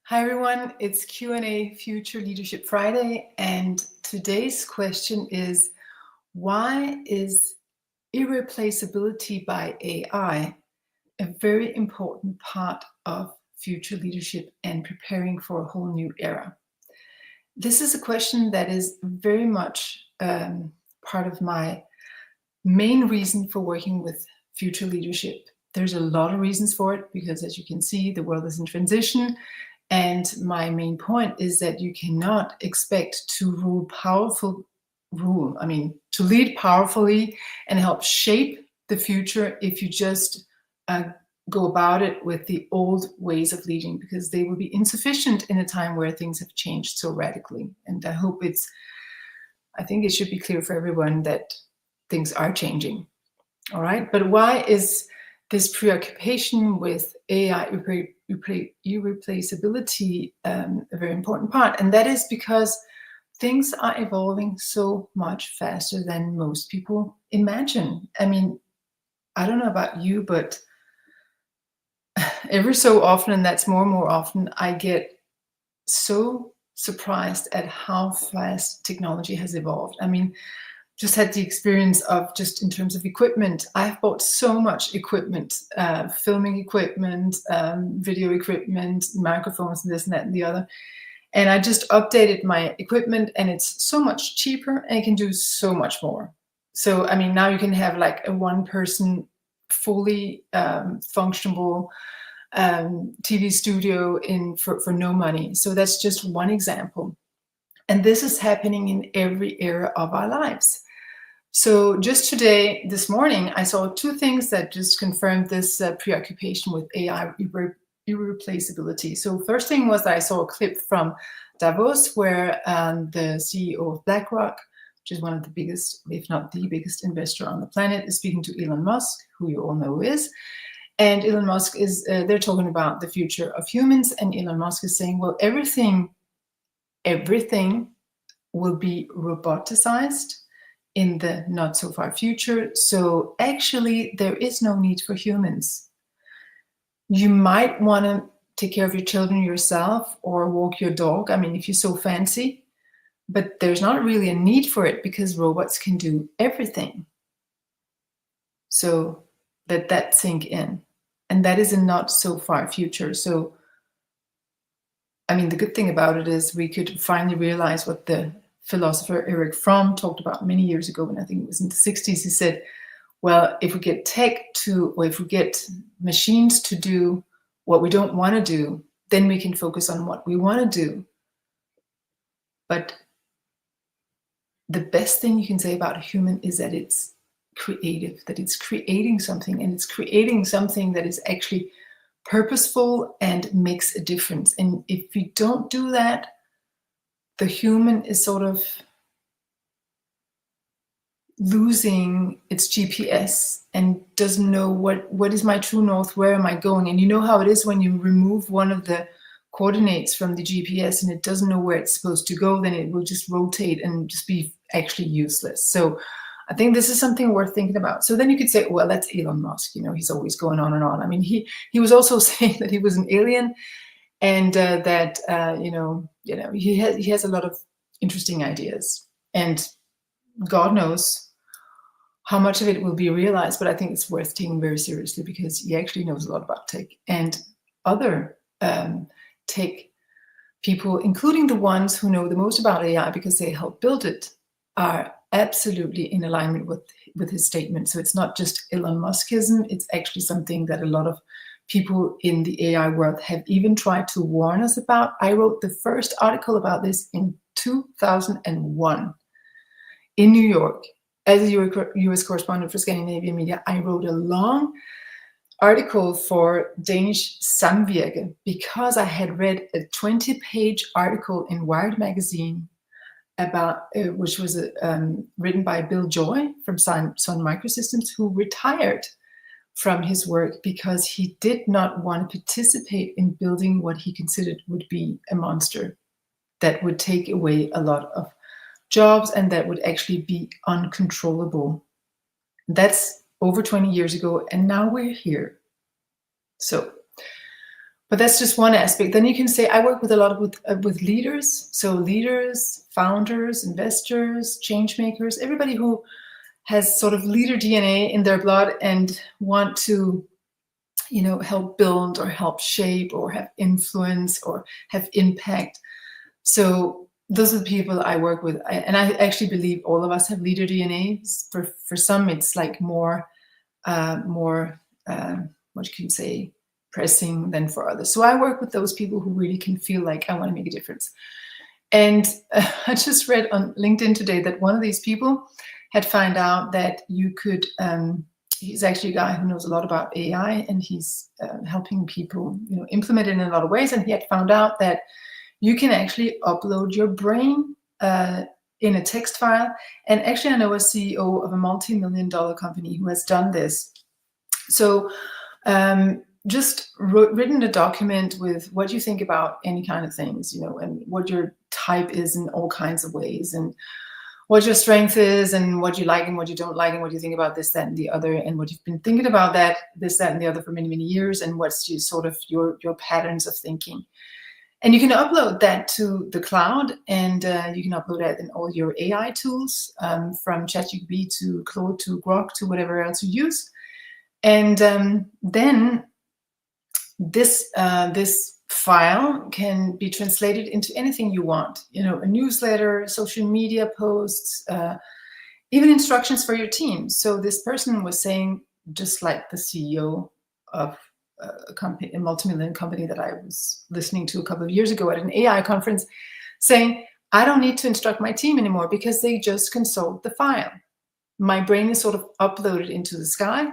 Hi everyone, it's Q&A Future Leadership Friday, and today's question is, why is irreplaceability by AI a very important part of future leadership and preparing for a whole new era? This is a question that is very much part of my main reason for working with future leadership. There's a lot of reasons for it because, as you can see, the world is in transition. And my main point is that you cannot expect to lead powerfully and help shape the future if you just go about it with the old ways of leading, because they will be insufficient in a time where things have changed so radically. And I think it should be clear for everyone that things are changing. All right, but why is this preoccupation with AI irreplaceability a very important part? And that is because things are evolving so much faster than most people imagine. I mean, I don't know about you, but every so often, and that's more and more often, I get so surprised at how fast technology has evolved. I mean, just had the experience of, just in terms of equipment, I've bought so much equipment, filming equipment, video equipment, microphones, and this and that and the other. And I just updated my equipment and it's so much cheaper and it can do so much more. So, I mean, now you can have like a one-person, fully functional TV studio for no money. So that's just one example. And this is happening in every area of our lives. So just this morning, I saw two things that just confirmed this preoccupation with AI irreplaceability. So first thing was that I saw a clip from Davos where the CEO of BlackRock, which is one of the biggest, if not the biggest investor on the planet, is speaking to Elon Musk, who you all know who is. And Elon Musk they're talking about the future of humans. And Elon Musk is saying, well, everything will be roboticized in the not so far future. So actually, there is no need for humans. You might want to take care of your children yourself or walk your dog. I mean, if you're so fancy, but there's not really a need for it because robots can do everything. So let that sink in. And that is a not so far future. So, I mean, the good thing about it is we could finally realize what the philosopher Erich Fromm talked about many years ago, and I think it was in the 60s. He said, well, if we get if we get machines to do what we don't want to do, then we can focus on what we want to do. But the best thing you can say about a human is that it's creative, that it's creating something, and it's creating something that is actually purposeful and makes a difference. And if we don't do that, the human is sort of losing its GPS and doesn't know what is my true north, where am I going? And you know how it is when you remove one of the coordinates from the GPS and it doesn't know where it's supposed to go, then it will just rotate and just be actually useless. So I think this is something worth thinking about. So then you could say, well, that's Elon Musk. You know, he's always going on and on. I mean, he was also saying that he was an alien, and that he has a lot of interesting ideas, and God knows how much of it will be realized. But I think it's worth taking very seriously because he actually knows a lot about tech, and other tech people, including the ones who know the most about AI because they helped build it, are absolutely in alignment with his statement. So it's not just Elon Muskism, it's actually something that a lot of people in the AI world have even tried to warn us about. I wrote the first article about this in 2001 in New York. As a US correspondent for Scandinavian media, I wrote a long article for Danish Samvirke because I had read a 20-page article in Wired magazine about which was written by Bill Joy from Sun Microsystems, who retired from his work because he did not want to participate in building what he considered would be a monster that would take away a lot of jobs and that would actually be uncontrollable. That's over 20 years ago, and now we're here. So But that's just one aspect. Then you can say I work with a lot of with leaders. So leaders, founders, investors, change makers, everybody who has sort of leader DNA in their blood and want to, help build or help shape or have influence or have impact. So those are the people I work with. And I actually believe all of us have leader DNA. For some, it's like more what you can say, pressing than for others. So I work with those people who really can feel like I want to make a difference. And I just read on LinkedIn today that one of these people had found out that you could, he's actually a guy who knows a lot about AI, and he's helping people, implement it in a lot of ways. And he had found out that you can actually upload your brain in a text file. And actually, I know a CEO of a multi-million-dollar company who has done this. So just written a document with what you think about any kind of things, and what your type is in all kinds of ways, and what your strength is, and what you like and what you don't like, and what you think about this, that, and the other, and what you've been thinking about this, that, and the other for many, many years, and what's your patterns of thinking. And you can upload that to the cloud, and you can upload that in all your AI tools, from ChatGPT to Claude to Grok to whatever else you use. And then this file can be translated into anything you want, a newsletter, social media posts, even instructions for your team. So this person was saying, just like the CEO of a multi-million company that I was listening to a couple of years ago at an AI conference, saying, I don't need to instruct my team anymore because they just consult the file. My brain is sort of uploaded into the sky.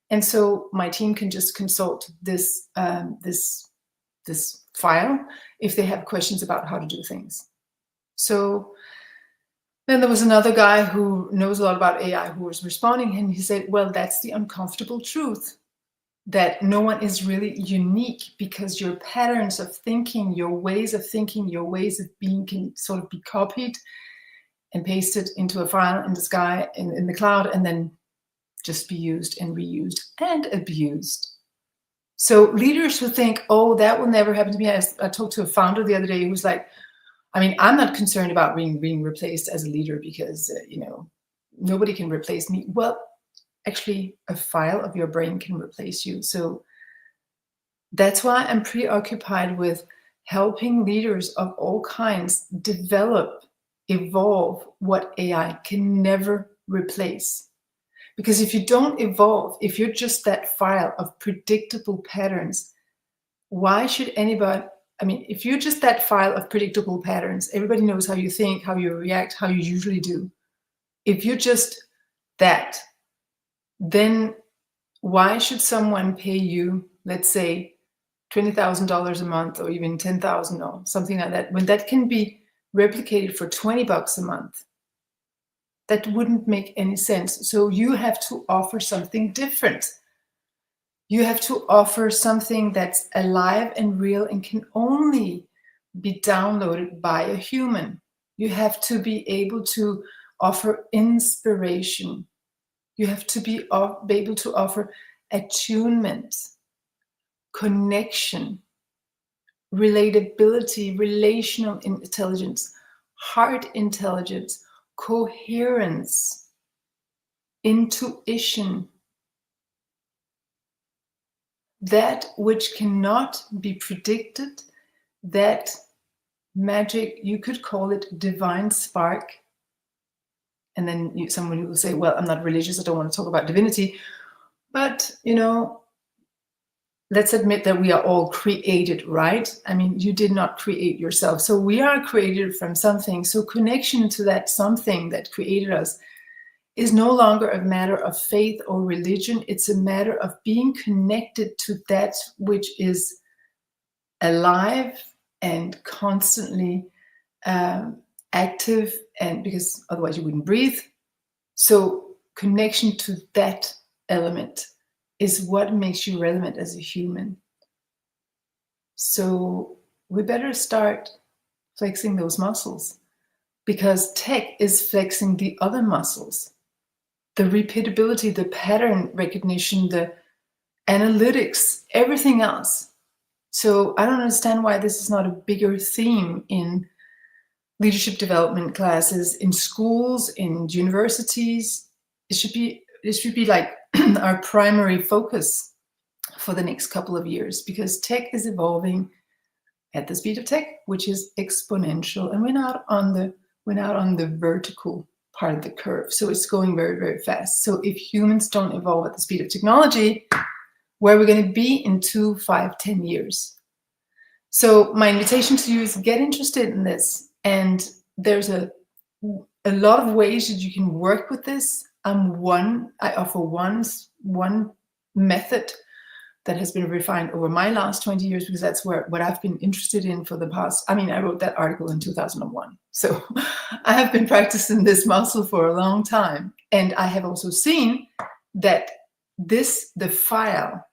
And so my team can just consult this file if they have questions about how to do things. So then there was another guy who knows a lot about AI who was responding, and he said, well, that's the uncomfortable truth, that no one is really unique because your patterns of thinking, your ways of thinking, your ways of being can sort of be copied and pasted into a file in the sky, in the cloud, and then just be used and reused and abused. So leaders who think, oh, that will never happen to me. I talked to a founder the other day who was like, I'm not concerned about being replaced as a leader because, nobody can replace me. Well, actually, a file of your brain can replace you. So that's why I'm preoccupied with helping leaders of all kinds develop, evolve what AI can never replace. Because if you don't evolve, if you're just that file of predictable patterns, why should anybody, if you're just that file of predictable patterns, everybody knows how you think, how you react, how you usually do. If you're just that, then why should someone pay you, let's say, $20,000 a month or even $10,000 or something like that, when that can be replicated for $20 a month? That wouldn't make any sense. So you have to offer something different. You have to offer something that's alive and real and can only be downloaded by a human. You have to be able to offer inspiration. You have to be able to offer attunement, connection, relatability, relational intelligence, heart intelligence, coherence, intuition, that which cannot be predicted, that magic, you could call it divine spark. And then someone will say, well, I'm not religious, I don't want to talk about divinity. But, let's admit that we are all created, right? You did not create yourself. So we are created from something. So connection to that something that created us is no longer a matter of faith or religion. It's a matter of being connected to that which is alive and constantly active, and because otherwise you wouldn't breathe. So connection to that element is what makes you relevant as a human. So we better start flexing those muscles, because tech is flexing the other muscles, the repeatability, the pattern recognition, the analytics, everything else. So I don't understand why this is not a bigger theme in leadership development classes, in schools, in universities. It should be like our primary focus for the next couple of years, because tech is evolving at the speed of tech, which is exponential, and we're not on the vertical part of the curve. So it's going very, very fast. So if humans don't evolve at the speed of technology, where are we going to be in 2, 5, 10 years? So my invitation to you is get interested in this. And there's a lot of ways that you can work with this. I offer one method that has been refined over my last 20 years, because that's what I've been interested in for the past. I mean, I wrote that article in 2001. So I have been practicing this muscle for a long time. And I have also seen that the file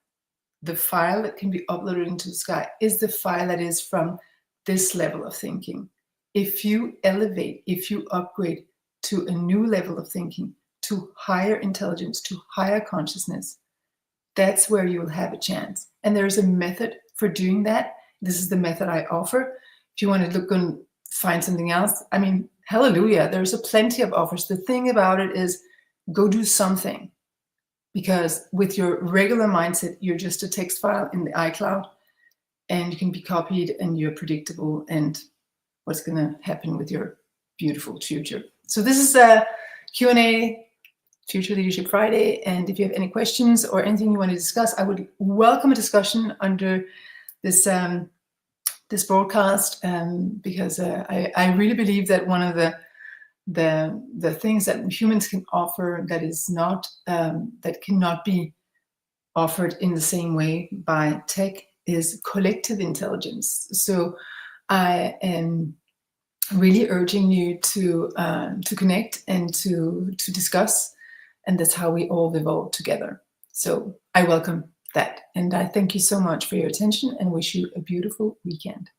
that can be uploaded into the sky is the file that is from this level of thinking. If you elevate, if you upgrade to a new level of thinking, to higher intelligence, to higher consciousness, that's where you will have a chance. And there's a method for doing that. This is the method I offer. If you want to look and find something else, I mean, hallelujah, there's a plenty of offers. The thing about it is, go do something. Because with your regular mindset, you're just a text file in the iCloud, and you can be copied, and you're predictable, and what's going to happen with your beautiful future. So this is a Q&A, Future Leadership Friday. And if you have any questions or anything you want to discuss, I would welcome a discussion under this this broadcast, because I really believe that one of the things that humans can offer that is not that cannot be offered in the same way by tech is collective intelligence. So I am really urging you to connect and to discuss, and that's how we all evolve together. So I welcome that, and I thank you so much for your attention and wish you a beautiful weekend.